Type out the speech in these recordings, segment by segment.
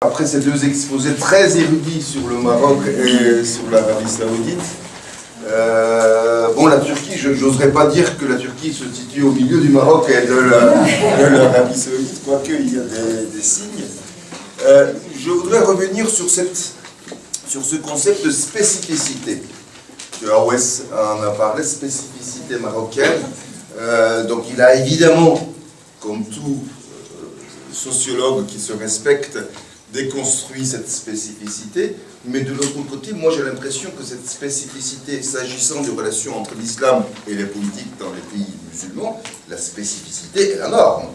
après ces deux exposés très érudits sur le Maroc et sur l'Arabie Saoudite, bon, la Turquie, je n'oserais pas dire que la Turquie se situe au milieu du Maroc et de l'Arabie Saoudite, quoique il y a des signes. Je voudrais revenir sur ce concept de spécificité. Awes en a parlé, spécificité marocaine. Donc il a évidemment, comme tout sociologue qui se respecte, déconstruit cette spécificité, mais de l'autre côté, moi j'ai l'impression que cette spécificité, s'agissant des relations entre l'islam et les politiques dans les pays musulmans, la spécificité est la norme.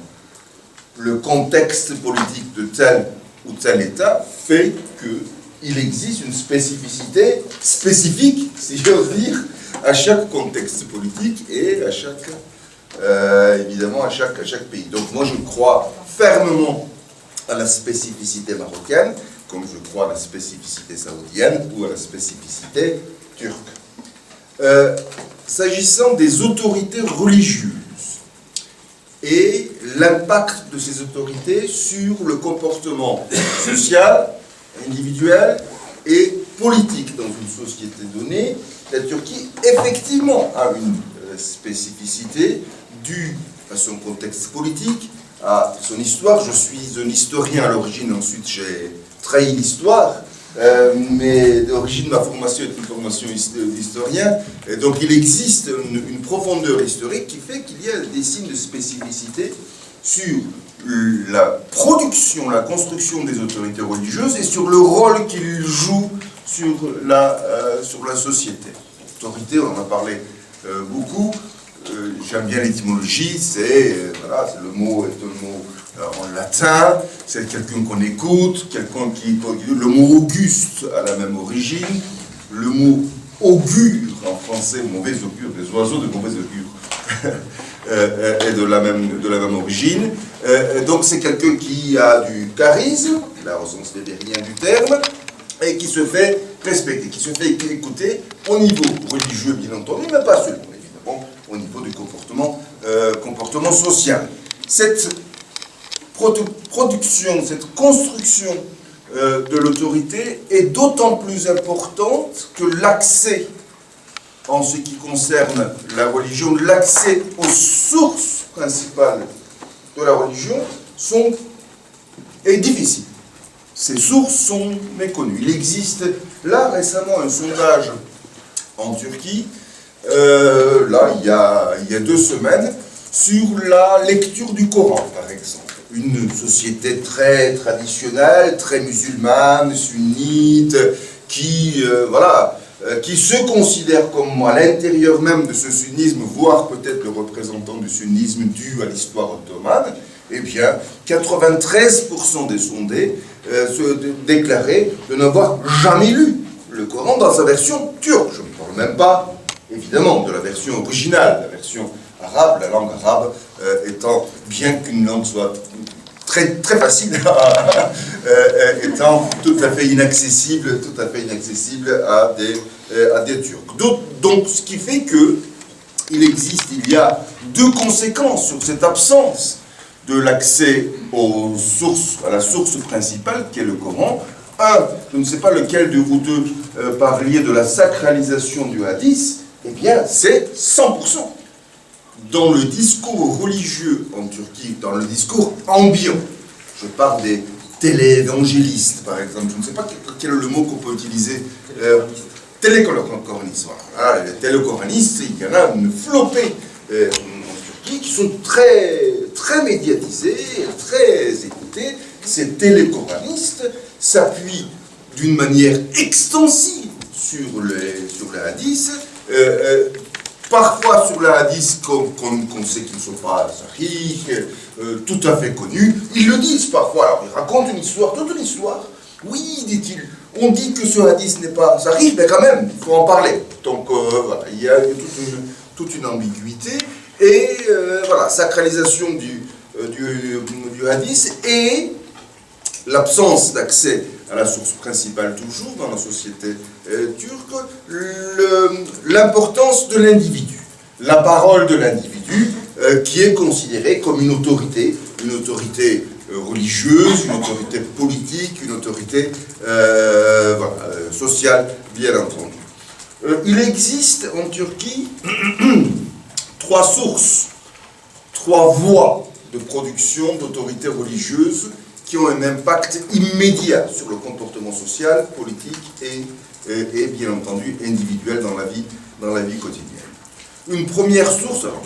Le contexte politique de tel ou tel État fait qu'il existe une spécificité spécifique, si j'ose dire, à chaque contexte politique et à chaque, évidemment, à chaque pays. Donc moi je crois fermement à la spécificité marocaine, comme je crois à la spécificité saoudienne ou à la spécificité turque. S'agissant des autorités religieuses et l'impact de ces autorités sur le comportement social, individuel et politique dans une société donnée, la Turquie effectivement a une spécificité due à son contexte politique, à son histoire. Je suis un historien à l'origine, ensuite j'ai trahi l'histoire, mais d'origine ma formation est une formation d'historien, et donc il existe une profondeur historique qui fait qu'il y a des signes de spécificité sur la production, la construction des autorités religieuses et sur le rôle qu'ils jouent sur la société. Autorité, on en a parlé beaucoup. J'aime bien l'étymologie, voilà, le mot est un mot en latin, c'est quelqu'un qu'on écoute, quelqu'un qui... Le mot auguste a la même origine, le mot augure en français, mauvais augure, des oiseaux de mauvais augure, est de la même origine. Donc c'est quelqu'un qui a du charisme, la sens vénérien du terme, et qui se fait respecter, qui se fait écouter au niveau religieux bien entendu, mais pas seulement, évidemment, au niveau du comportement social. Cette production, cette construction de l'autorité est d'autant plus importante que l'accès, en ce qui concerne la religion, l'accès aux sources principales de la religion est difficile. Ces sources sont méconnues. Il existe là récemment un sondage en Turquie, il y a 2 semaines, sur la lecture du Coran, par exemple. Une société très traditionnelle, très musulmane, sunnite, qui se considère comme à l'intérieur même de ce sunnisme, voire peut-être le représentant du sunnisme dû à l'histoire ottomane, eh bien, 93% des sondés se déclaraient de n'avoir jamais lu le Coran dans sa version turque. Je ne parle même pas, évidemment, de la version originale, la version arabe, la langue arabe étant, bien qu'une langue soit très, très facile, étant tout à fait inaccessible à des Turcs. Donc, ce qui fait que il y a 2 conséquences sur cette absence de l'accès à la source principale qui est le Coran. Je ne sais pas lequel de vous deux parliez de la sacralisation du hadith, eh bien c'est 100%. Dans le discours religieux en Turquie, dans le discours ambiant, je parle des téléévangélistes par exemple, je ne sais pas quel est le mot qu'on peut utiliser, télécoranistes, voilà. Les télécoranistes, il y en a une flopée en Turquie qui sont très, très médiatisés, très écoutés. Ces télécoranistes s'appuient d'une manière extensive sur les hadiths, parfois sur les hadiths qu'on sait qu'ils ne sont pas sahih, tout à fait connus. Ils le disent parfois, alors ils racontent une histoire, toute une histoire. Oui, dit-il, on dit que ce hadith n'est pas sahih, mais quand même, il faut en parler. Donc voilà, il y a toute une ambiguïté. Et voilà, sacralisation du hadith et l'absence d'accès à la source principale toujours dans la société turque, l'importance de l'individu, la parole de l'individu qui est considérée comme une autorité religieuse, une autorité politique, une autorité sociale, bien entendu. Il existe en Turquie 3 sources, 3 voies de production d'autorités religieuses qui ont un impact immédiat sur le comportement social, politique et bien entendu individuel dans la vie quotidienne. Une première source, alors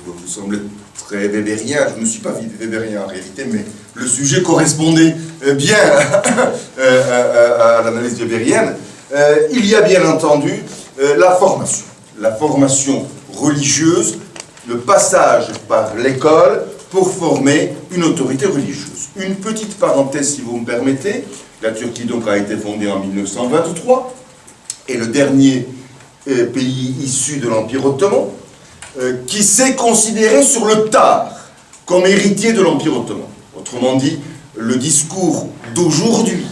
vous semblez très wébérien, je ne suis pas wébérien en réalité, mais le sujet correspondait bien à l'analyse wébérienne. Il y a bien entendu la formation religieuse, le passage par l'école pour former une autorité religieuse. Une petite parenthèse, si vous me permettez. La Turquie donc a été fondée en 1923, et le dernier pays issu de l'Empire ottoman, qui s'est considéré sur le tard comme héritier de l'Empire ottoman. Autrement dit, le discours d'aujourd'hui,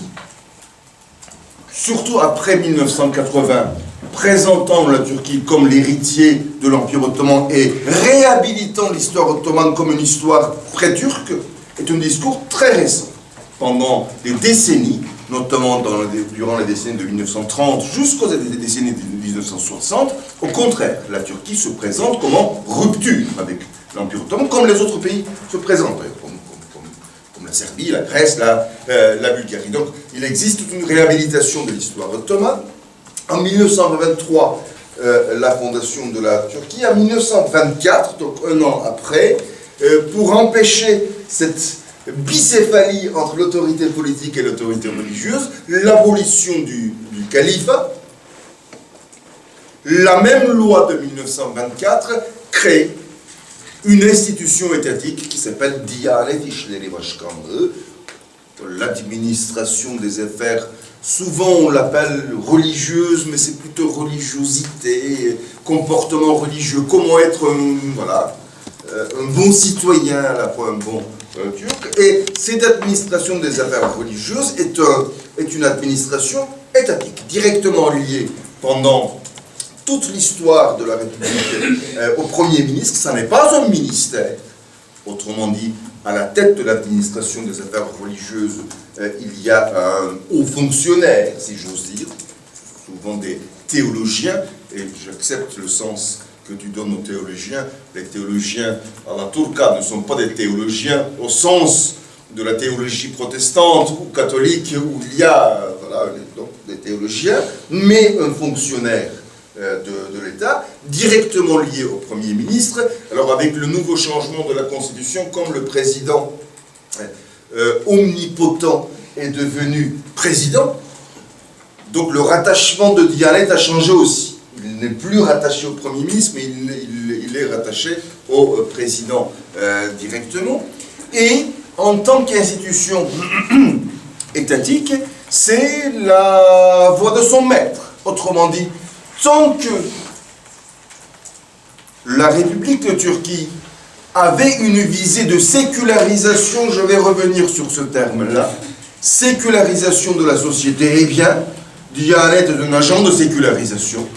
surtout après 1980, présentant la Turquie comme l'héritier de l'Empire ottoman et réhabilitant l'histoire ottomane comme une histoire pré-turque, est un discours très récent. Pendant des décennies, notamment durant les décennies de 1930 jusqu'aux décennies de 1960, au contraire, la Turquie se présente comme en rupture avec l'Empire ottoman, comme les autres pays se présentent, comme la Serbie, la Grèce, la Bulgarie. Donc, il existe toute une réhabilitation de l'histoire ottomane. En 1923, la fondation de la Turquie. En 1924, donc un an après, pour empêcher cette bicéphalie entre l'autorité politique et l'autorité religieuse, l'abolition du califat, la même loi de 1924 crée une institution étatique qui s'appelle Diyanet İşleri Başkanlığı, l'administration des affaires. Souvent on l'appelle religieuse, mais c'est plutôt religiosité, comportement religieux, comment être un bon citoyen, à la fois un bon turc. Et cette administration des affaires religieuses est une administration étatique, directement liée pendant toute l'histoire de la République au Premier ministre. Ça n'est pas un ministère. Autrement dit, à la tête de l'administration des affaires religieuses, il y a un haut fonctionnaire, si j'ose dire, souvent des théologiens, et j'accepte le sens que tu donnes aux théologiens. Les théologiens à la Turca ne sont pas des théologiens au sens de la théologie protestante ou catholique, où il y a donc des théologiens, mais un fonctionnaire de l'État, directement lié au Premier ministre. Alors avec le nouveau changement de la Constitution, comme le président omnipotent est devenu président, donc le rattachement de Diyanet a changé aussi. Il n'est plus rattaché au Premier ministre, mais il est rattaché au président directement. Et en tant qu'institution étatique, c'est la voix de son maître. Autrement dit, tant que la République de Turquie avait une visée de sécularisation, je vais revenir sur ce terme-là, sécularisation de la société, eh bien, Diyanet est un agent de sécularisation.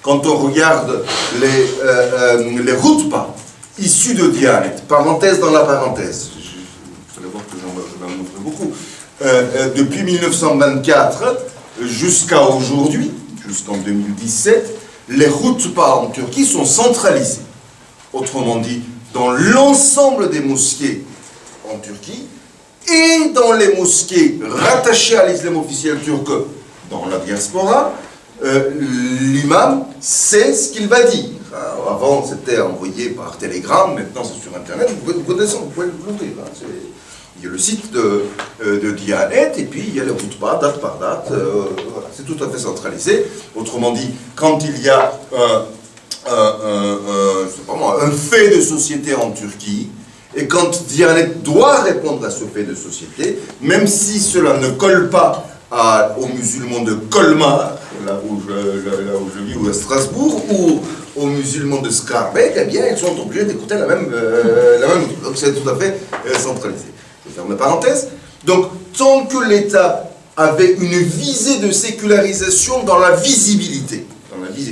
Quand on regarde les routbas issus de Diyanet, parenthèse dans la parenthèse, vous allez voir que j'en montre beaucoup, depuis 1924 jusqu'à aujourd'hui, jusqu'en 2017, les routbas en Turquie sont centralisés. Autrement dit, dans l'ensemble des mosquées en Turquie et dans les mosquées rattachées à l'islam officiel turc dans la diaspora, l'imam sait ce qu'il va dire. Alors, avant, c'était envoyé par télégramme, maintenant c'est sur Internet, vous pouvez descendre, vous pouvez l'ouvrir. Il y a le site de Diyanet, et puis il y a les routbas, date par date, voilà, c'est tout à fait centralisé. Autrement dit, quand il y a un fait de société en Turquie, et quand Diyanet doit répondre à ce fait de société, même si cela ne colle pas aux musulmans de Colmar, là où je vis, ou à Strasbourg, ou aux musulmans de Scarbeck, eh bien, ils sont obligés d'écouter la même musique. Donc c'est tout à fait centralisé. Je ferme la parenthèse. Donc, tant que l'État avait une visée de sécularisation dans la visibilité,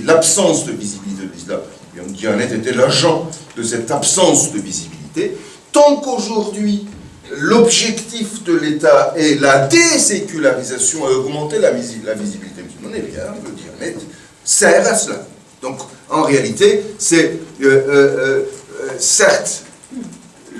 l'absence de visibilité de l'islam, Diyanet était l'agent de cette absence de visibilité. Tant qu'aujourd'hui, l'objectif de l'État est la désécularisation et augmenter la visibilité musulmane, eh bien, le Diyanet sert à cela. Donc, en réalité, c'est certes,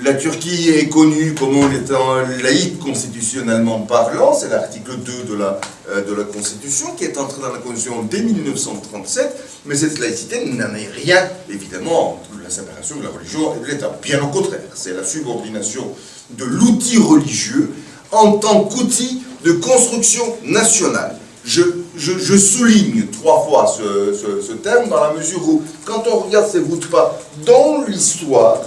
la Turquie est connue comme étant laïque constitutionnellement parlant, c'est l'article 2 de la Constitution qui est entré dans la Constitution dès 1937, mais cette laïcité n'en est rien, évidemment, la séparation de la religion et de l'État. Bien au contraire, c'est la subordination de l'outil religieux en tant qu'outil de construction nationale. Je souligne 3 fois ce terme dans la mesure où, quand on regarde ces bouts de pas dans l'histoire,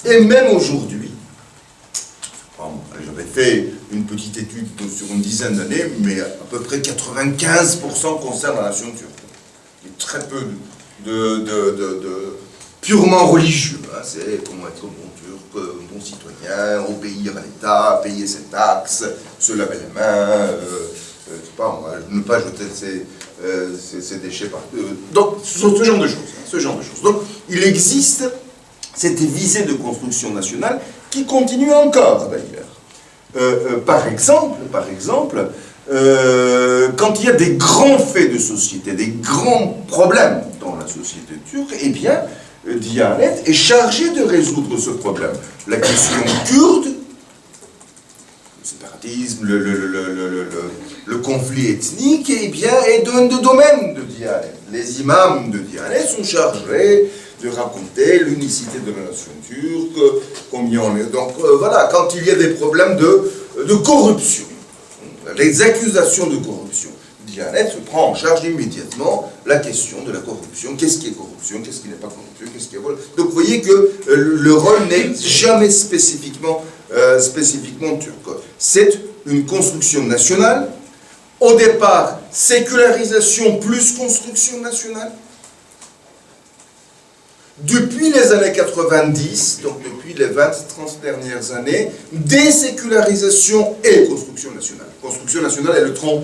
et même aujourd'hui, j'avais fait une petite étude sur une dizaine d'années, mais à peu près 95% concerne la nation turque. Il y a très peu de purement religieux. Hein. C'est comment être bon turc, bon citoyen, obéir à l'État, payer ses taxes, se laver les mains, ne pas jeter ses déchets partout. Donc, ce genre de choses. Hein, ce genre de choses. Donc, il existe cette visée de construction nationale qui continue encore, d'ailleurs. Par exemple, quand il y a des grands faits de société, des grands problèmes dans la société turque, eh bien, Diyanet est chargé de résoudre ce problème. La question kurde, le séparatisme, le conflit ethnique, eh bien, est d'un des domaines de Diyanet. Les imams de Diyanet sont chargés de raconter l'unicité de la nation turque, combien on est. Donc voilà, quand il y a des problèmes de corruption, les accusations de corruption, Diyanet se prend en charge immédiatement la question de la corruption. Qu'est-ce qui est corruption? Qu'est-ce qui n'est pas corruption? Qu'est-ce qui est vol? Donc vous voyez que le rôle n'est jamais spécifiquement turc. C'est une construction nationale. Au départ, sécularisation plus construction nationale. Depuis les années 90, donc depuis les 20-30 dernières années, désécularisation et construction nationale. Construction nationale est le tronc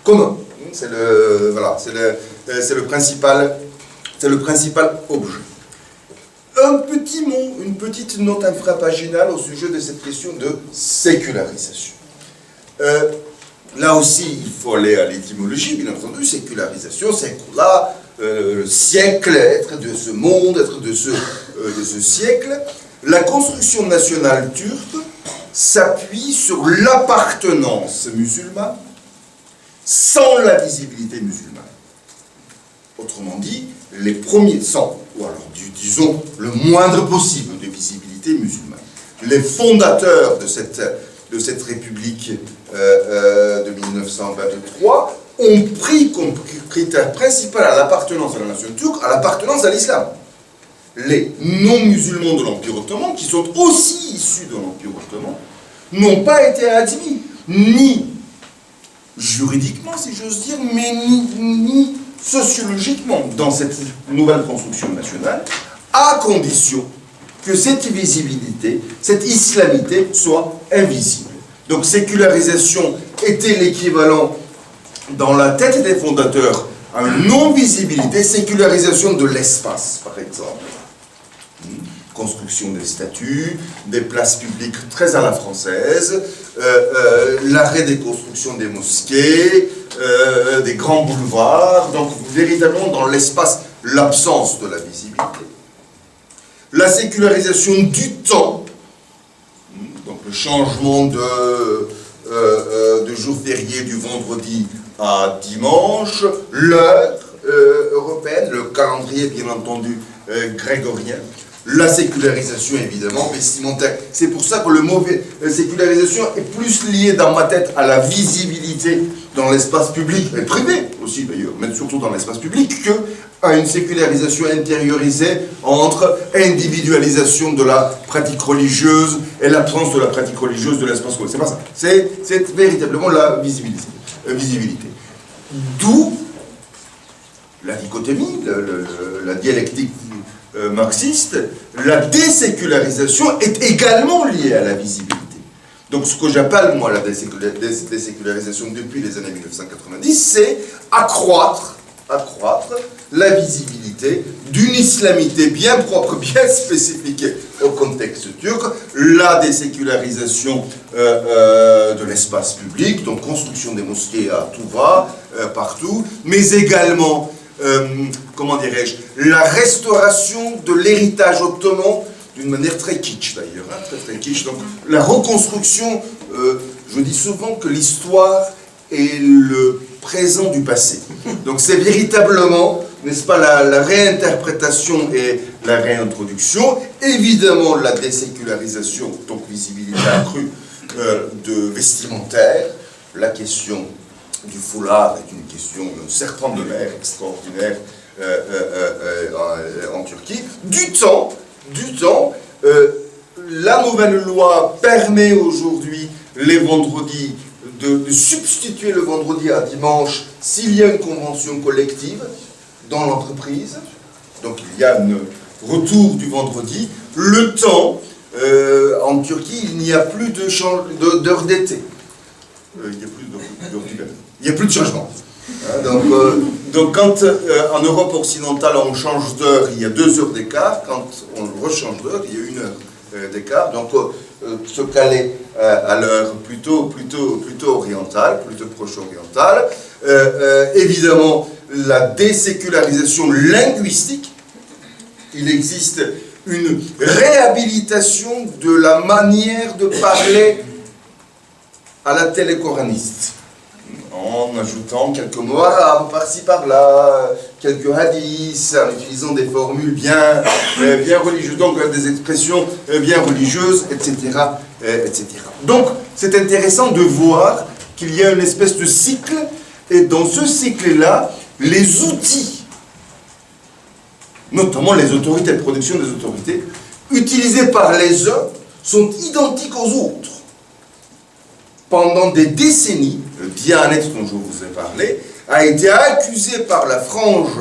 commun. C'est le principal objet. Un petit mot, une petite note infrapaginale au sujet de cette question de sécularisation. Là aussi, il faut aller à l'étymologie, bien entendu. Sécularisation, c'est là. Siècle, être de ce monde, être de ce siècle. La construction nationale turque s'appuie sur l'appartenance musulmane sans la visibilité musulmane. Autrement dit, les premiers sans, ou alors disons le moindre possible de visibilité musulmane. Les fondateurs de cette République de 1923 ont pris comme critère principal à l'appartenance à la nation turque, à l'appartenance à l'islam. Les non-musulmans de l'Empire ottoman, qui sont aussi issus de l'Empire ottoman, n'ont pas été admis, ni juridiquement, si j'ose dire, mais ni sociologiquement dans cette nouvelle construction nationale, à condition que cette visibilité, cette islamité soit invisible. Donc sécularisation était l'équivalent dans la tête des fondateurs à une non-visibilité, sécularisation de l'espace, par exemple. Construction des statues, des places publiques très à la française, l'arrêt des constructions des mosquées, des grands boulevards, donc véritablement dans l'espace, l'absence de la visibilité. La sécularisation du temps, donc le changement de jour férié du vendredi à dimanche, l'heure européenne, le calendrier bien entendu grégorien, la sécularisation évidemment vestimentaire. C'est pour ça que le mot sécularisation est plus lié dans ma tête à la visibilité dans l'espace public, et privé aussi d'ailleurs, mais surtout dans l'espace public, que à une sécularisation intériorisée entre individualisation de la pratique religieuse et l'absence de la pratique religieuse de l'espace public. C'est pas ça. C'est véritablement la visibilité. D'où la dichotomie, la dialectique marxiste, la désécularisation est également liée à la visibilité. Donc ce que j'appelle, moi, la désécularisation depuis les années 1990, c'est accroître accroître la visibilité d'une islamité bien propre, bien spécifique au contexte turc, la désécularisation de l'espace public, donc construction des mosquées à tout va, partout, mais également, comment dirais-je, la restauration de l'héritage ottoman d'une manière très kitsch d'ailleurs, hein, très kitsch. Donc la reconstruction, je dis souvent que l'histoire est le présent du passé. Donc c'est véritablement, n'est-ce pas, la réinterprétation et la réintroduction, évidemment la désécularisation, donc visibilité accrue de vestimentaire, la question du foulard est une question d'un serpent de mer extraordinaire en Turquie, du temps, la nouvelle loi permet aujourd'hui les vendredis de substituer le vendredi à dimanche s'il y a une convention collective dans l'entreprise. Donc il y a un retour du vendredi. Le temps, en Turquie, il n'y a plus d'heures d'été. Il n'y a plus d'heures d'hiver. Il n'y a plus de changement. Donc quand en Europe occidentale on change d'heure, il y a 2 heures d'écart. Quand on rechange d'heure, il y a 1 heure d'écart. Donc se caler à l'heure plutôt orientale, plutôt proche orientale. Évidemment, la désécularisation linguistique. Il existe une réhabilitation de la manière de parler à la télé coraniste, en ajoutant quelques mots arabes par-ci par-là, quelques hadiths, en utilisant des formules bien religieuses, donc des expressions bien religieuses, etc., etc. Donc, c'est intéressant de voir qu'il y a une espèce de cycle, et dans ce cycle-là, les outils, notamment les autorités, la production des autorités, utilisés par les uns, sont identiques aux autres. Pendant des décennies, le Diyanet dont je vous ai parlé a été accusé par la frange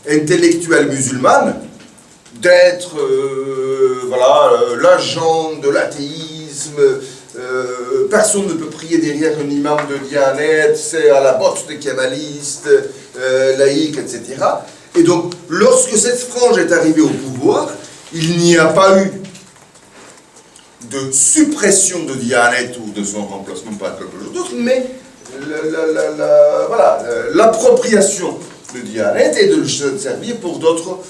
intellectuelle musulmane d'être l'agent de l'athéisme. Personne ne peut prier derrière un imam de Diyanet, c'est à la botte des kémalistes, laïcs, etc. Et donc, lorsque cette frange est arrivée au pouvoir, il n'y a pas eu de suppression de Diyanet ou de son remplacement par quelque chose d'autre, mais l'appropriation de Diyanet et de le servir pour d'autres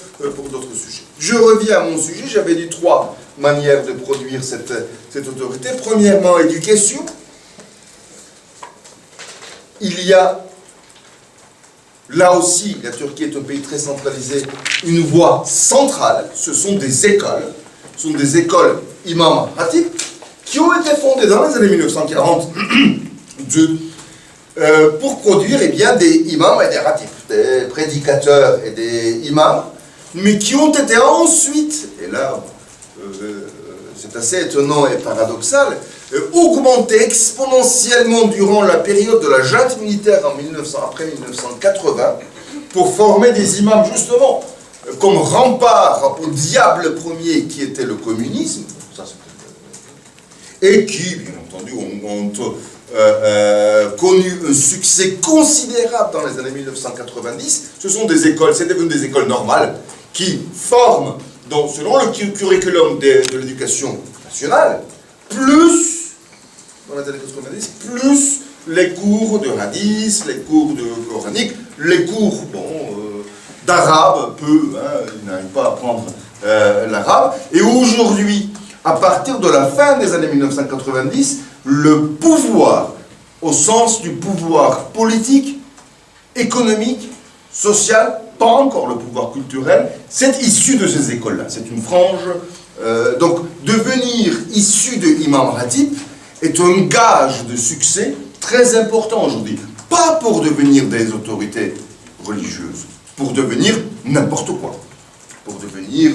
sujets. Je reviens à mon sujet, j'avais dit 3 manières de produire cette autorité. Premièrement, éducation. Il y a, là aussi, la Turquie est un pays très centralisé, une voie centrale, ce sont des écoles. Ce sont des écoles imam hatib qui ont été fondées dans les années 1942 pour produire des imams et des hatib, des prédicateurs et des imams, mais qui ont été ensuite, et là c'est assez étonnant et paradoxal, augmentés exponentiellement durant la période de la junte militaire après 1980 pour former des imams justement comme rempart au diable premier qui était le communisme, et qui, bien entendu, ont connu un succès considérable dans les années 1990. Ce sont des écoles, c'est devenu des écoles normales, qui forment, selon le curriculum de l'éducation nationale, plus, dans les années 90, plus les cours de hadith, les cours de coranique, les cours, d'arabe, ils n'arrivent pas à apprendre l'arabe. Et aujourd'hui, à partir de la fin des années 1990, le pouvoir, au sens du pouvoir politique, économique, social, pas encore le pouvoir culturel, c'est issu de ces écoles-là. C'est une frange. Donc, devenir issu de Imam Hatib est un gage de succès très important aujourd'hui. Pas pour devenir des autorités religieuses, pour devenir n'importe quoi. Pour devenir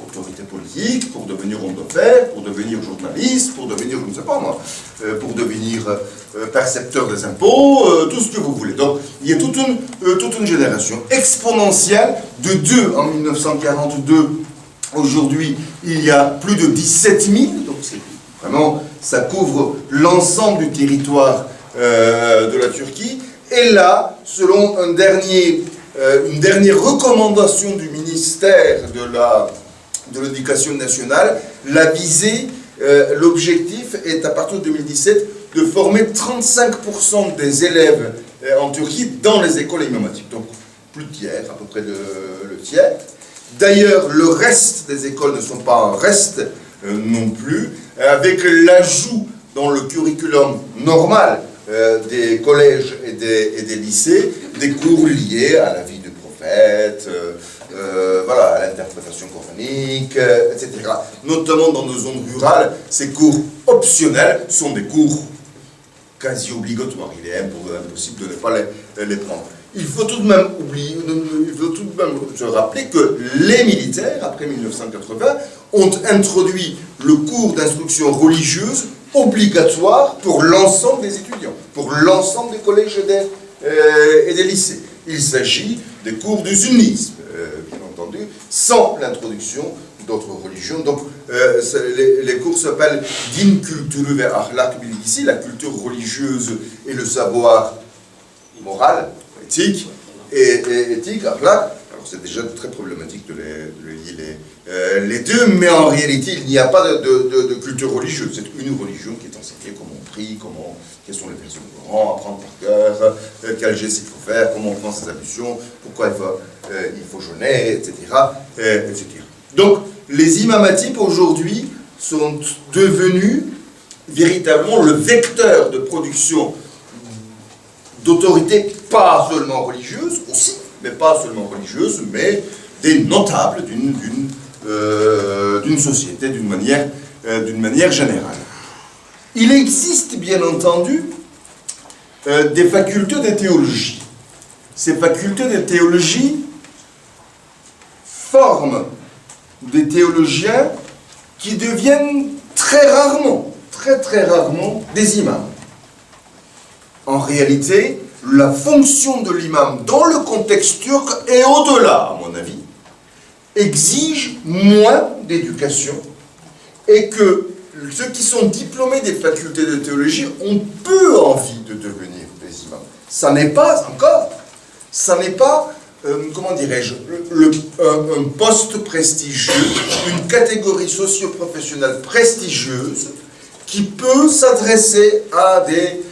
autorité politique, pour devenir homme d'affaires, pour devenir journaliste, pour devenir, je ne sais pas moi, pour devenir percepteur des impôts, tout ce que vous voulez. Donc, il y a toute une génération exponentielle de 2 en 1942. Aujourd'hui, il y a plus de 17 000, donc vraiment, ça couvre l'ensemble du territoire de la Turquie. Et là, selon un dernier une dernière recommandation du ministère de l'Éducation nationale, la visée, l'objectif est à partir de 2017 de former 35% des élèves en Turquie dans les écoles imamatiques. Donc plus de tiers, à peu près le tiers. D'ailleurs, le reste des écoles ne sont pas en reste non plus, avec l'ajout dans le curriculum normal des collèges et des lycées, des cours liés à la vie du prophète, voilà, à l'interprétation coranique, etc. Notamment dans nos zones rurales, ces cours optionnels sont des cours quasi obligatoires. Il est impossible de ne pas les prendre. Il faut tout de même se rappeler que les militaires, après 1980, ont introduit le cours d'instruction religieuse obligatoire pour l'ensemble des étudiants, pour l'ensemble des collèges et des lycées. Il s'agit des cours du sunnisme, bien entendu, sans l'introduction d'autres religions. Donc, les cours s'appellent Din Kültürü ve Ahlak Bilgisi, la culture religieuse et le savoir moral, éthique, et éthique, akhlaq. Alors c'est déjà très problématique de lier les deux, mais en réalité il n'y a pas de culture religieuse. C'est une religion qui est enseignée, comment on prie, quelles sont les versions du Coran, apprendre par cœur, quel geste il faut faire, comment on prend ses ablutions, pourquoi il faut jeûner, etc., etc. Donc les imamatypes aujourd'hui sont devenus véritablement le vecteur de production d'autorités pas seulement religieuses, aussi, mais pas seulement religieuses, mais des notables d'une société d'une manière générale. Il existe bien entendu des facultés de théologie. Ces facultés de théologie forment des théologiens qui deviennent très rarement des imams. En réalité, la fonction de l'imam dans le contexte turc et au-delà, à mon avis, exige moins d'éducation et que ceux qui sont diplômés des facultés de théologie ont peu envie de devenir des imams. Ça n'est pas comment dirais-je, un poste prestigieux, une catégorie socio-professionnelle prestigieuse qui peut s'adresser à des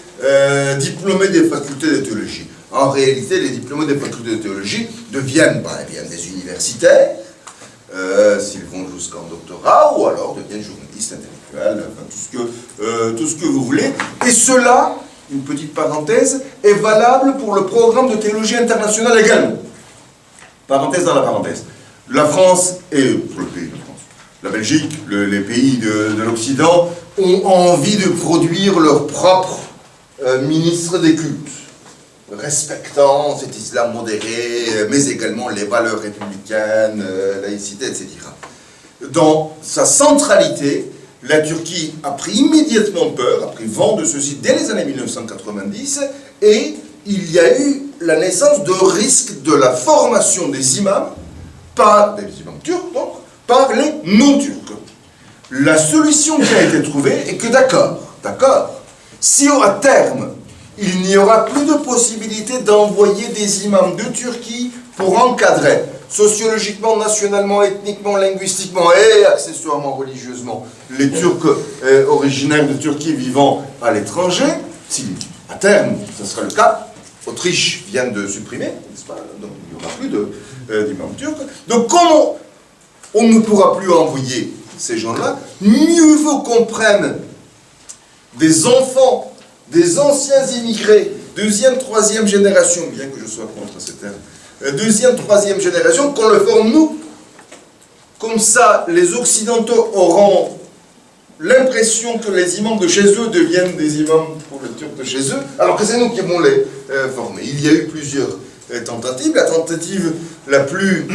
diplômés des facultés de théologie. En réalité, les diplômés des facultés de théologie deviennent des universitaires, s'ils vont jusqu'en doctorat, ou alors deviennent journalistes, intellectuels, enfin, tout ce que vous voulez. Et cela, une petite parenthèse, est valable pour le programme de théologie internationale également. Parenthèse dans la parenthèse. La France et le pays de France, la Belgique, les pays de l'Occident ont envie de produire leur propre ministre des cultes, respectant cet islam modéré, mais également les valeurs républicaines, laïcité, etc. Dans sa centralité, la Turquie a pris immédiatement peur, a pris vent de ceci dès les années 1990, et il y a eu la naissance de risque de la formation des imams, des imams turcs donc, par les non-turcs. La solution qui a été trouvée est que d'accord, si à terme, il n'y aura plus de possibilité d'envoyer des imams de Turquie pour encadrer sociologiquement, nationalement, ethniquement, linguistiquement et accessoirement religieusement les Turcs originaires de Turquie vivant à l'étranger, si à terme, ce sera le cas, Autriche vient de supprimer, n'est-ce pas? Donc il n'y aura plus d'imams turcs. Donc comment on ne pourra plus envoyer ces gens-là, mieux vaut qu'on prenne des enfants, des anciens immigrés, deuxième, troisième génération, bien que je sois contre ce terme, deuxième, troisième génération, qu'on le forme nous. Comme ça, les Occidentaux auront l'impression que les imams de chez eux deviennent des imams pour les Turcs de chez eux, alors que c'est nous qui vont les former. Il y a eu plusieurs tentatives. La tentative la plus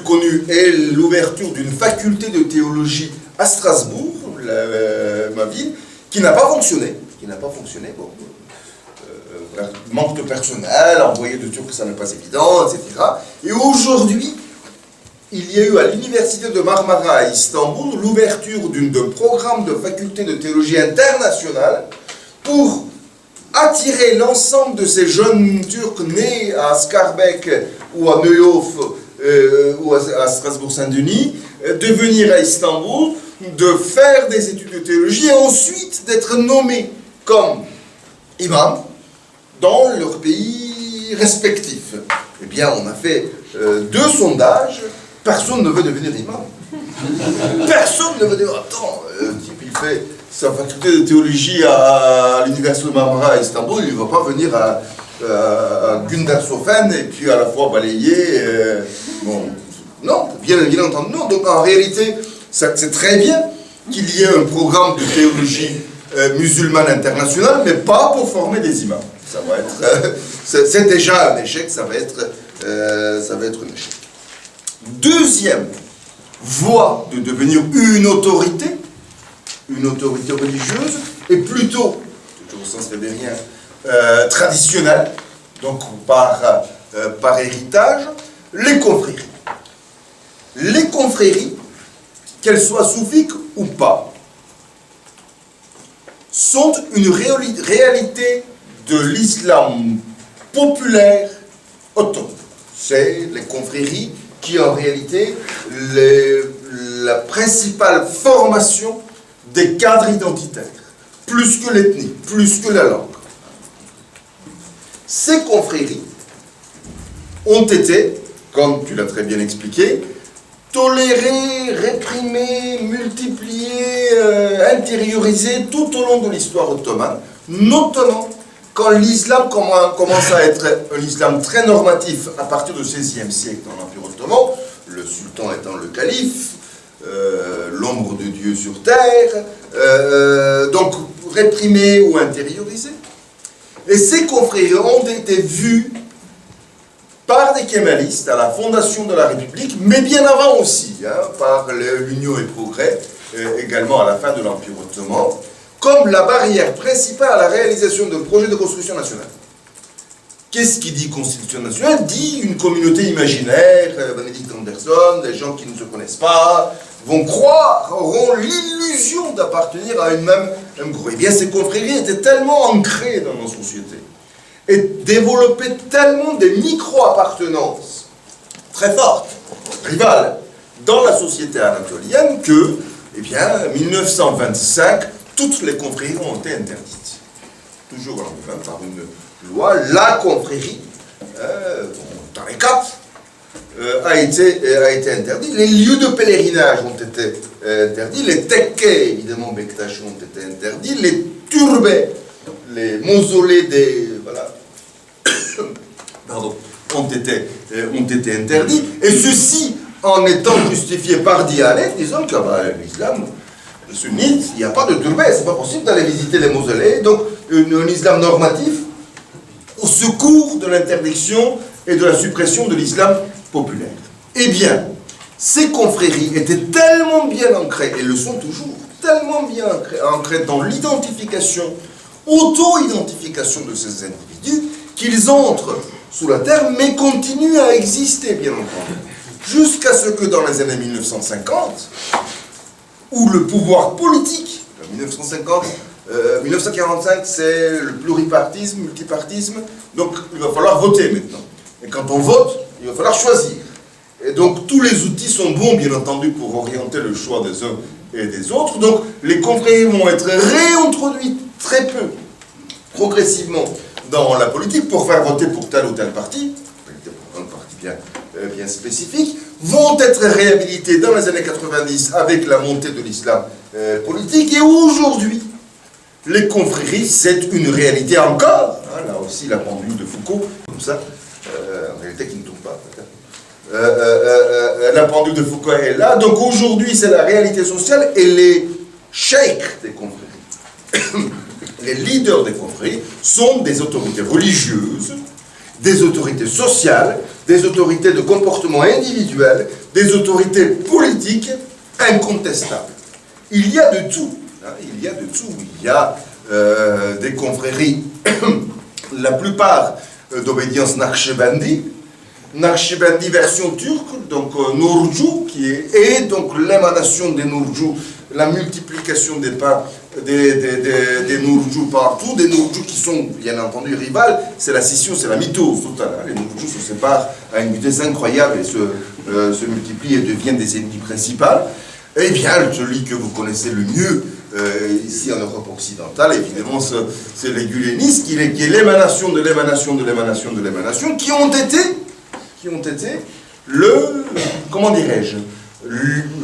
connue est l'ouverture d'une faculté de théologie à Strasbourg, ma ville, qui n'a pas fonctionné. Bon, manque de personnel, envoyer de Turcs, ça n'est pas évident, etc. Et aujourd'hui, il y a eu à l'université de Marmara à Istanbul l'ouverture d'un programme de faculté de théologie internationale pour attirer l'ensemble de ces jeunes Turcs nés à Skarbek ou à Neuhof ou à Strasbourg-Saint-Denis, de venir à Istanbul, de faire des études de théologie et ensuite d'être nommés comme imams dans leur pays respectif. Eh bien, on a fait 2 sondages, personne ne veut devenir imam. Personne ne veut dire, attends, le type il fait sa faculté de théologie à l'université de Marmara à Istanbul, il ne va pas venir à Gündershofen et puis à la fois balayer. Bon, non, bien entendu, non. Donc en réalité, c'est très bien qu'il y ait un programme de théologie musulmane internationale, mais pas pour former des imams. Ça va être, c'est déjà un échec, ça va être un échec. Deuxième voie de devenir une autorité religieuse, et plutôt, toujours au sens révérien, traditionnelle, donc par héritage, les confréries. Les confréries, qu'elles soient soufiques ou pas, sont une réalité de l'islam populaire ottoman. C'est les confréries qui, en réalité, la principale formation des cadres identitaires, plus que l'ethnie, plus que la langue. Ces confréries ont été, comme tu l'as très bien expliqué, tolérées, réprimées, multipliées, intériorisées tout au long de l'histoire ottomane, notamment quand l'islam commence à être un islam très normatif à partir du XVIe siècle dans l'Empire ottoman, le sultan étant le calife, l'ombre de Dieu sur terre, donc réprimé ou intériorisé. Et ces confréries ont été vues par des kémalistes à la fondation de la République, mais bien avant aussi, par l'Union et Progrès, également à la fin de l'Empire ottoman, comme la barrière principale à la réalisation d'un projet de construction nationale. Qu'est-ce qui dit constitution nationale? Dit une communauté imaginaire, Benedict Anderson, des gens qui ne se connaissent pas, vont croire, auront l'illusion d'appartenir à un même groupe. Eh bien, ces confréries étaient tellement ancrées dans nos sociétés et développaient tellement des micro-appartenances très fortes, rivales, dans la société anatolienne que, eh bien, en 1925, toutes les confréries ont été interdites. Toujours par une loi, la confrérie, dans les quatre, a été interdit. Les lieux de pèlerinage ont été interdits. Les tekkes, évidemment, Bektash, ont été interdits. Les turbets, les mausolées des... Voilà. Pardon, ont été interdits. Et ceci en étant justifié par Dianet, disant que l'islam sunnite, il n'y a pas de turbet, c'est pas possible d'aller visiter les mausolées. Donc, un islam normatif au secours de l'interdiction et de la suppression de l'islam populaire. Eh bien, ces confréries étaient tellement bien ancrées, et le sont toujours, tellement bien ancrées dans l'identification, auto-identification de ces individus, qu'ils entrent sous la terre, mais continuent à exister, bien entendu. Jusqu'à ce que dans les années 1950, où le pouvoir politique, en 1945, c'est le pluripartisme, multipartisme, donc il va falloir voter maintenant. Et quand on vote, il va falloir choisir. Et donc tous les outils sont bons, bien entendu, pour orienter le choix des uns et des autres. Donc les confréries vont être réintroduites très peu, progressivement, dans la politique, pour faire voter pour tel ou tel parti, pour un parti bien spécifique, vont être réhabilitées dans les années 90 avec la montée de l'islam politique. Et aujourd'hui, les confréries, c'est une réalité encore. Là aussi, la pendule de Foucault, comme ça, en réalité qui ne tourne pas. La pendule de Foucault est là. Donc aujourd'hui, c'est la réalité sociale et les cheikhs des confréries, les leaders des confréries, sont des autorités religieuses, des autorités sociales, des autorités de comportement individuel, des autorités politiques incontestables. Il y a de tout. Il y a de tout. Il y a des confréries, la plupart d'obédience Naqshbandi version turque, donc Nurcu, et donc l'émanation des Nurcu, la multiplication des pains des Nourjou partout, des Nourjou qui sont bien entendu rivales, c'est la scission, c'est la mitose totale. Les Nourjou se séparent à une vitesse incroyable et se multiplient et deviennent des ennemis principaux. Eh bien, celui que vous connaissez le mieux ici en Europe occidentale, évidemment, c'est les gulenistes, qui est l'émanation de l'émanation de l'émanation de l'émanation, qui ont été comment dirais-je,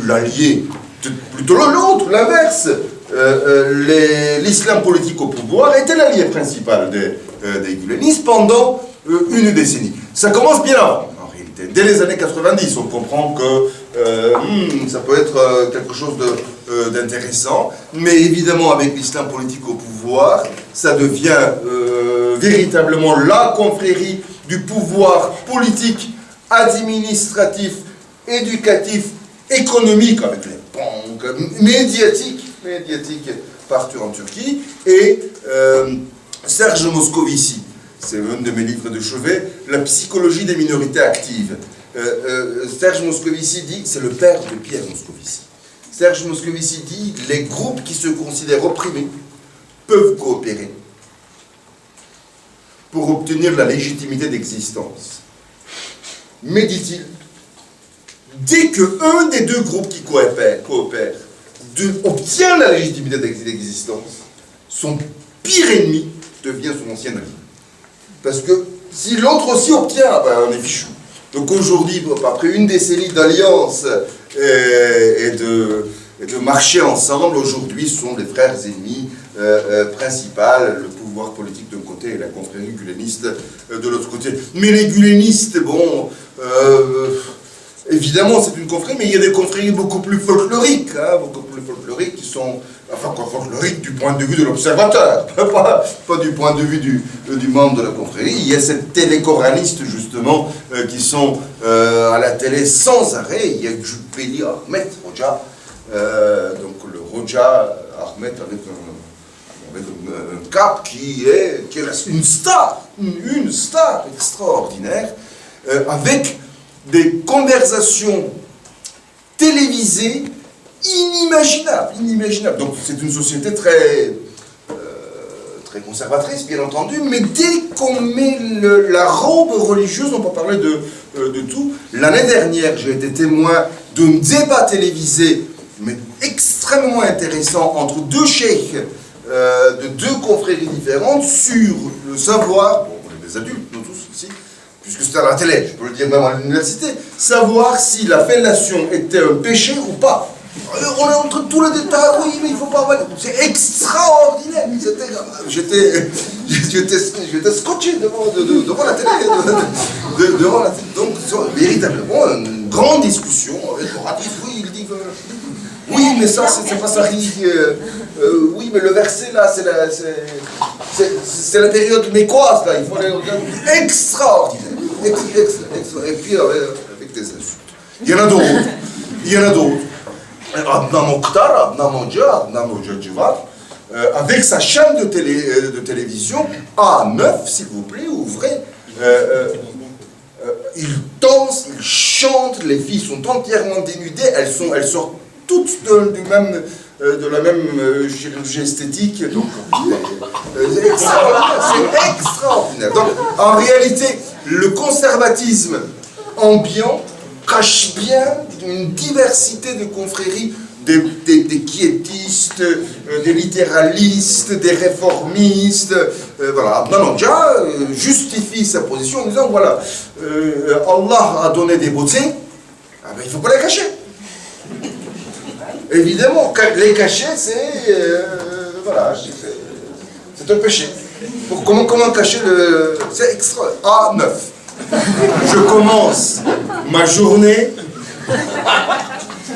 l'allié, plutôt l'autre, l'inverse. L'islam politique au pouvoir était l'allié principal des gulenistes pendant une décennie. Ça commence bien avant, en réalité. Dès les années 90, on comprend que ça peut être quelque chose d'intéressant, mais évidemment, avec l'islam politique au pouvoir, ça devient véritablement la confrérie du pouvoir politique, administratif, éducatif, économique, avec les banques, médiatique partout en Turquie, et Serge Moscovici, c'est un de mes livres de chevet, La psychologie des minorités actives. Serge Moscovici dit, c'est le père de Pierre Moscovici. Serge Moscovici dit, les groupes qui se considèrent opprimés peuvent coopérer pour obtenir la légitimité d'existence. Mais dit-il, dès qu'un des deux groupes qui coopèrent obtient la légitimité d'existence, son pire ennemi devient son ancien ami. Parce que si l'autre aussi obtient, on est fichu. Donc aujourd'hui, après une décennie d'alliance et de marcher ensemble, aujourd'hui sont les frères ennemis principaux, le pouvoir politique d'un côté et la confrérie guleniste de l'autre côté. Mais les gulenistes, bon... évidemment, c'est une confrérie, mais il y a des confréries beaucoup plus folkloriques, qui sont, enfin, folkloriques du point de vue de l'observateur, pas du point de vue du membre de la confrérie. Il y a ces télécoranistes, justement, qui sont à la télé sans arrêt. Il y a Jupeli Ahmed Roja, donc le Roja Ahmed avec un cap qui reste une star extraordinaire, avec des conversations télévisées inimaginables. Donc c'est une société très conservatrice, bien entendu, mais dès qu'on met la robe religieuse, on peut parler de tout. L'année dernière, j'ai été témoin d'un débat télévisé, mais extrêmement intéressant, entre deux cheikhs de deux confréries différentes sur le savoir, bon, on est des adultes, nous tous ici, puisque c'était à la télé, je peux le dire même à l'université, savoir si la fellation était un péché ou pas. On est entre tous les détails, oui, mais il ne faut pas avoir... C'est extraordinaire. J'étais scotché devant la télé. Devant la télé. Donc, véritablement, une grande discussion avec le radis. Oui, il dit que... Oui, mais ça, c'est pas ça. Oui, mais le verset, là, c'est la période mécoise, là. Il faut aller regarder. Extraordinaire. Et puis, avec des insultes. Il y en a d'autres. Adnan Mokhtar, Adnan Hoxha Djivar, avec sa chaîne de télévision A9, s'il vous plaît, ouvrez. Il danse, il chante, les filles sont entièrement dénudées, elles sortent toutes de la même chirurgie esthétique. Donc, c'est extraordinaire. Donc, en réalité, le conservatisme ambiant cache bien une diversité de confréries, des quiétistes, des littéralistes, des réformistes. Voilà. Adnan Hoxha justifie sa position en disant, voilà, Allah a donné des beautés, il ne faut pas les cacher. Évidemment, les cacher, c'est un péché. Comment cacher le... C'est extra. A9. Je commence ma journée,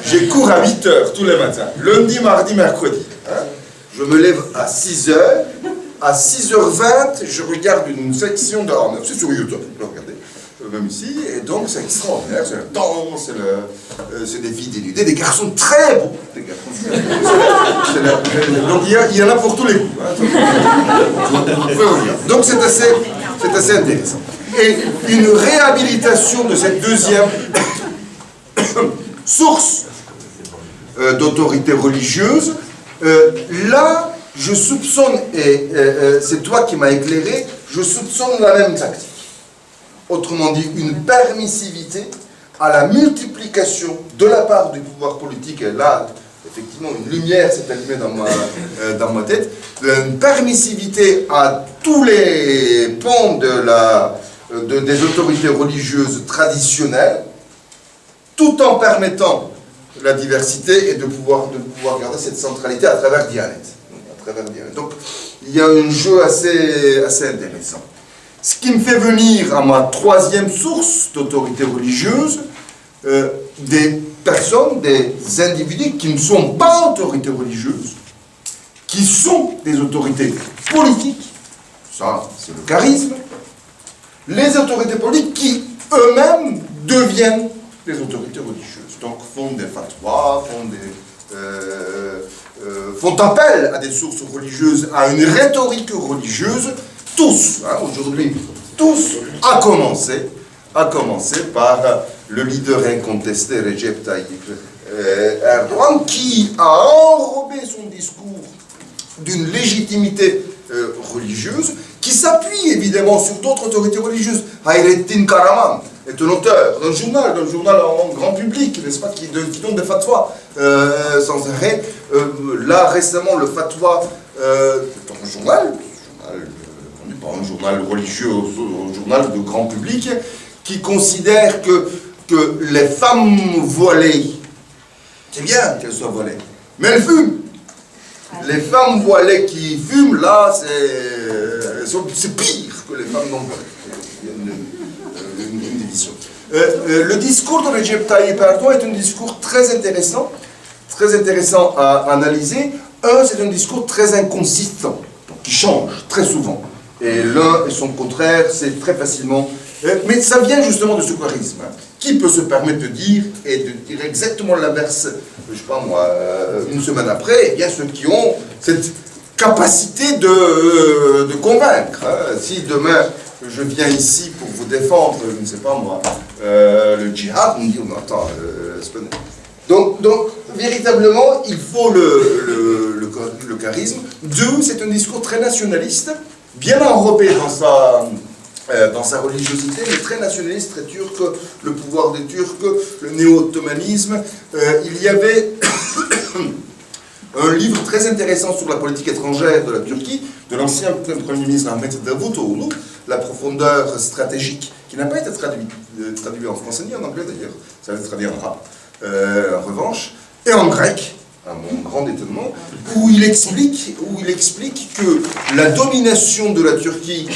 je cours à 8h tous les matins, lundi, mardi, mercredi. Je me lève à 6h, à 6h20, je regarde une section de A9, c'est sur YouTube, vous pouvez regarder, même ici, et donc c'est extraordinaire, c'est le temps, c'est des filles dénudées, des garçons très beaux, donc il y en a pour tous les goûts. Donc c'est assez intéressant. Et une réhabilitation de cette deuxième source d'autorité religieuse Là, je soupçonne, et c'est toi qui m'as éclairé, je soupçonne la même tactique. Autrement dit, une permissivité à la multiplication de la part du pouvoir politique, et là, effectivement, une lumière s'est allumée dans ma tête, une permissivité à tous les pans des autorités religieuses traditionnelles, tout en permettant la diversité et de pouvoir garder cette centralité à travers Dianet. Donc, il y a un jeu assez intéressant. Ce qui me fait venir à ma troisième source d'autorité religieuse, des personnes, des individus qui ne sont pas autorités religieuses, qui sont des autorités politiques, ça c'est le charisme, les autorités politiques qui eux-mêmes deviennent des autorités religieuses, donc font des fatwas, font appel à des sources religieuses, à une rhétorique religieuse, tous, hein, aujourd'hui, tous, à commencer par le leader incontesté Recep Tayyip Erdogan, qui a enrobé son discours d'une légitimité religieuse, qui s'appuie évidemment sur d'autres autorités religieuses. Hayrettin Karaman est un auteur d'un journal en grand public, n'est-ce pas, qui donne des fatwas sans arrêt. Là, récemment, le fatwa dans un journal, pas un journal religieux, un journal de grand public, qui considère que les femmes voilées, c'est bien qu'elles soient voilées, mais elles fument. Les femmes voilées qui fument, là, c'est pire que les femmes non voilées. Il y a une division. Le discours de Recep Tayyip Erdogan est un discours très intéressant à analyser. C'est un discours très inconsistant, donc qui change très souvent. Et l'un et son contraire, c'est très facilement... Mais ça vient justement de ce charisme. Qui peut se permettre de dire, et de dire exactement l'inverse, je sais pas moi, une semaine après, eh bien ceux qui ont cette capacité de convaincre. Hein. Si demain, je viens ici pour vous défendre, je ne sais pas moi, le djihad, on me dit, oh, attends, donc, véritablement, il faut le charisme. Deux, c'est un discours très nationaliste, bien enrobé dans sa religiosité, mais très nationaliste, très turc, le pouvoir des Turcs, le néo-ottomanisme. Il y avait un livre très intéressant sur la politique étrangère de la Turquie, de l'ancien Premier ministre Ahmet Davutoğlu, La profondeur stratégique, qui n'a pas été traduit en français ni en anglais d'ailleurs, ça va être traduit en arabe, en revanche, et en grec, à mon grand étonnement, où il explique que la domination de la Turquie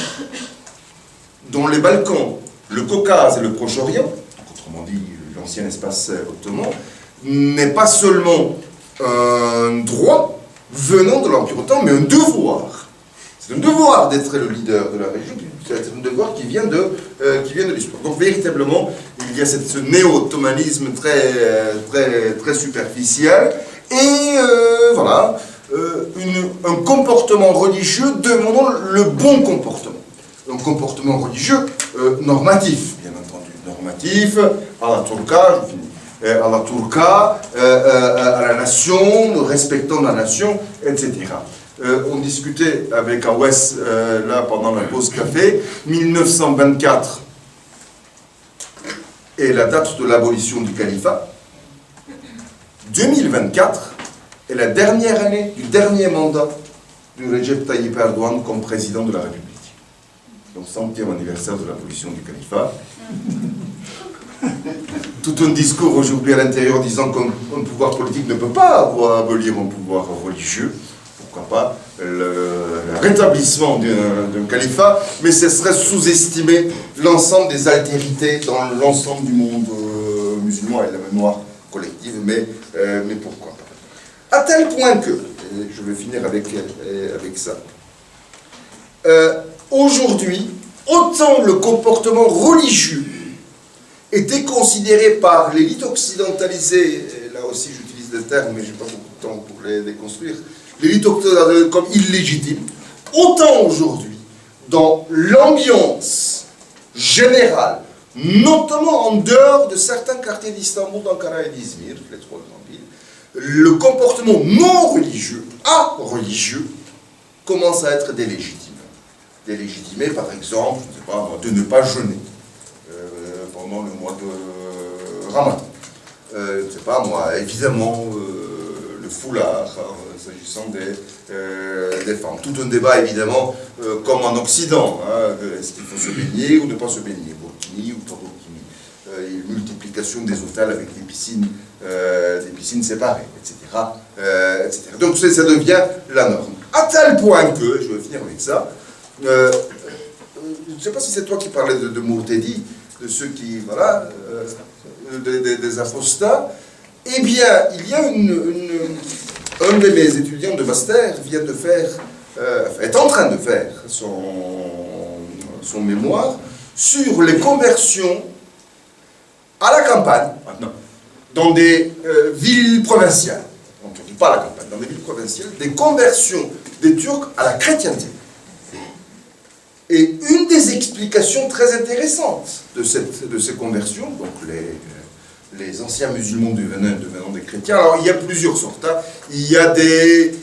dans les Balkans, le Caucase et le Proche-Orient, autrement dit l'ancien espace ottoman, n'est pas seulement un droit venant de l'Empire ottoman, mais un devoir. C'est un devoir d'être le leader de la région, c'est un devoir qui vient de l'histoire. Donc véritablement, il y a ce néo-ottomanisme très superficiel, et voilà, un comportement religieux demandant le bon comportement. Un comportement religieux normatif, bien entendu. Normatif, à la turca, à la nation, respectant la nation, etc. On discutait avec Awes, là, pendant la pause café, 1924 est la date de l'abolition du califat. 2024 est la dernière année du dernier mandat de Recep Tayyip Erdogan comme président de la République. Donc 100e anniversaire de l'abolition du califat. Tout un discours aujourd'hui à l'intérieur disant qu'un pouvoir politique ne peut pas abolir un pouvoir religieux. Pourquoi pas le rétablissement d'un califat, mais ce serait sous-estimer l'ensemble des altérités dans l'ensemble du monde musulman et la mémoire collective, mais pourquoi pas. À tel point que, et je vais finir avec ça, aujourd'hui, autant le comportement religieux était considéré par l'élite occidentalisée, et là aussi j'utilise des termes, mais je n'ai pas beaucoup de temps pour les déconstruire, l'élite occidentalisée comme illégitime, autant aujourd'hui, dans l'ambiance générale, notamment en dehors de certains quartiers d'Istanbul, d'Ankara et d'Izmir, les trois grandes villes, le comportement non religieux, religieux, commence à être délégitimé. Délégitimé, par exemple, je ne sais pas, de ne pas jeûner pendant le mois de Ramadan. Je ne sais pas, moi, évidemment, le foulard, s'agissant des femmes. Tout un débat, évidemment, comme en Occident. Hein, est-ce qu'il faut se baigner ou ne pas se baigner? Burkini ou pas burkini? Une multiplication des hôtels avec des piscines séparées, etc. etc. Donc ça devient la norme. À tel point que, je vais finir avec ça, je ne sais pas si c'est toi qui parlais de Mourtedi, de ceux qui, voilà, des apostats. Eh bien, il y a un de mes étudiants de master vient de faire, est en train de faire son mémoire sur les conversions à la campagne, maintenant, dans des villes provinciales. On ne dit pas la campagne, dans des villes provinciales, des conversions des Turcs à la chrétienté. Et une des explications très intéressantes de ces conversions, donc les anciens musulmans devenant des chrétiens, alors il y a plusieurs sortes. Hein. Il y a des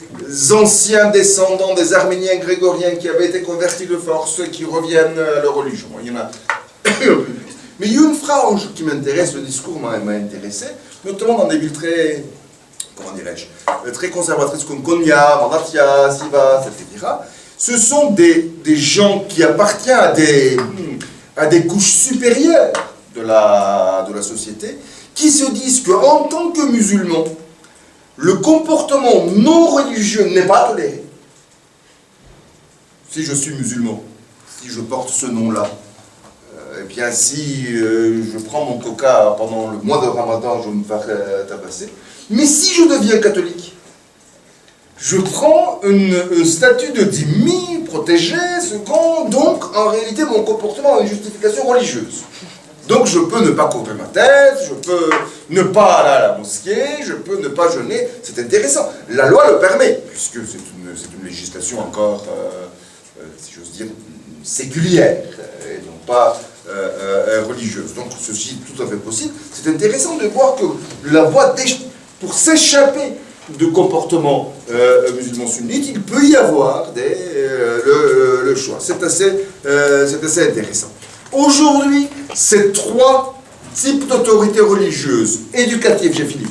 anciens descendants des Arméniens grégoriens qui avaient été convertis de force et qui reviennent à leur religion. Il y en a. Mais il y a une frange qui m'intéresse, le discours m'a intéressé, notamment dans des villes très, comment dirais-je, très conservatrices comme Konya, Malatya, Sivas, etc. Ce sont des gens qui appartiennent à des couches supérieures de la société, qui se disent qu'en tant que musulmans, le comportement non religieux n'est pas toléré. Si je suis musulman, si je porte ce nom-là, eh bien si je prends mon coca pendant le mois de Ramadan, je vais me faire tabasser. Mais si je deviens catholique, je prends un statut de dhimmi, protégé, second, donc en réalité mon comportement a une justification religieuse. Donc je peux ne pas couvrir ma tête, je peux ne pas aller à la mosquée, je peux ne pas jeûner, c'est intéressant. La loi le permet, puisque c'est une législation encore, si j'ose dire, séculière, et non pas religieuse. Donc ceci est tout à fait possible. C'est intéressant de voir que la voie pour s'échapper de comportements musulmans sunnites, il peut y avoir le choix. C'est assez intéressant. Aujourd'hui, ces trois types d'autorités religieuses, éducatives, j'ai fini,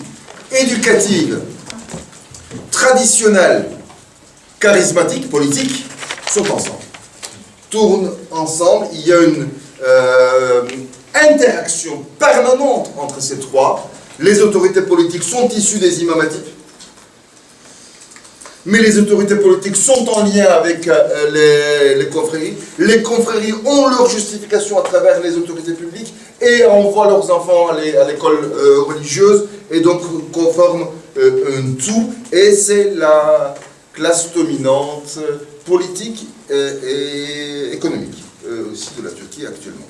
éducatives, traditionnelles, charismatiques, politiques, sont ensemble. Tournent ensemble, il y a une interaction permanente entre ces trois. Les autorités politiques sont issues des imamatypes, mais les autorités politiques sont en lien avec les confréries. Les confréries ont leur justification à travers les autorités publiques et envoient leurs enfants à l'école religieuse et donc conforment un tout. Et c'est la classe dominante politique et économique aussi de la Turquie actuellement.